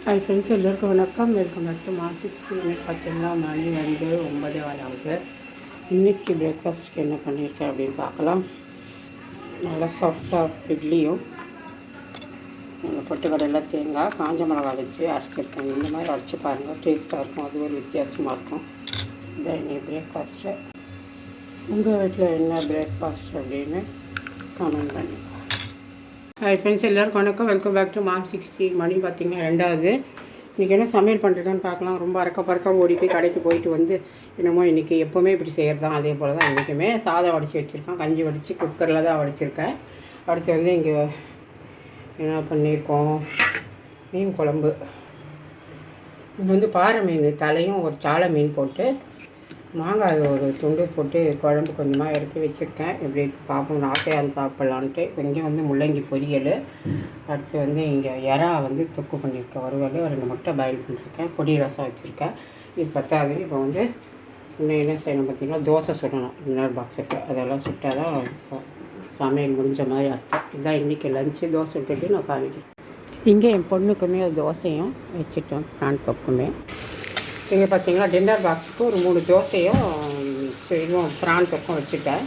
Hi friends, எல்லோருக்கும் வணக்கம். Welcome back to mark 16. பார்த்தீங்கன்னா மணி வந்து 9 ஆகுது. இன்றைக்கி பிரேக்ஃபாஸ்ட்டுக்கு என்ன பண்ணியிருக்கேன் அப்படின்னு பார்க்கலாம். நல்லா சாஃப்டாக இட்லியும் பொட்டுக்கடலை, தேங்காய், காஞ்ச மிளகா வச்சு அரைச்சிருக்கேன். இந்த மாதிரி அரைச்சி பாருங்கள், டேஸ்ட்டாக இருக்கும். அது ஒரு வித்தியாசமாக இருக்கும். இதான் இன்றைக்கி பிரேக்ஃபாஸ்ட்டு. உங்கள் வீட்டில் என்ன பிரேக்ஃபாஸ்ட் அப்படின்னு கமெண்ட் பண்ணி. ஹாய் ஃப்ரெண்ட்ஸ், எல்லோருக்கும் வணக்கம். Welcome back to mark 16. மணி பார்த்திங்கன்னா 2ஆவது. இன்றைக்கி என்ன சமையல் பண்ணுறதுன்னு பார்க்கலாம். ரொம்ப அறக்க ஓடி போய் கடைக்கு போயிட்டு வந்து என்னமோ இன்றைக்கி எப்போவுமே இப்படி செய்கிறது தான். அதே போல் தான் இன்றைக்குமே சாதம் வடித்து வச்சுருக்கேன். கஞ்சி வடித்து குக்கரில் தான் வடிச்சிருக்கேன். அடுத்து வந்து இங்கே என்ன பண்ணியிருக்கோம், மீன் குழம்பு. இது வந்து பாறை மீன் தலையும் ஒரு சாலை மீன் போட்டு மாங்காய் ஒரு துண்டு போட்டு குழம்பு கொஞ்சமாக இறக்கி வச்சுருக்கேன். எப்படி பார்ப்போம், ஆசையாக சாப்பிட்லான்ட்டு. இங்கே வந்து முள்ளங்கி பொரியல். அடுத்து வந்து இங்கே எறா வந்து தொக்கு பண்ணியிருக்கேன். வறுவல், 2 முட்டை பாயில் பண்ணியிருக்கேன். பொடி ரசம் வச்சுருக்கேன். இது பத்தாது. இப்போ வந்து இன்னும் என்ன செய்யணும் பார்த்திங்கன்னா, தோசை சுடணும். இன்னொரு பாக்ஸுக்கு அதெல்லாம் சுட்டால் தான் சமையல் முடிஞ்ச மாதிரி அர்த்தம். இதுதான் இன்றைக்கி லஞ்சு. தோசை விட்டுட்டு நான் காமிக்கிறேன். இங்கே என் பொண்ணுக்குமே தோசையும் வச்சுட்டோம், பிரான் தொக்குமே. இங்கே பார்த்தீங்கன்னா டின்னர் பாக்ஸுக்கு ஒரு 3 தோசையும் இதுவும் பிரான் தொக்கும் வச்சுட்டேன்.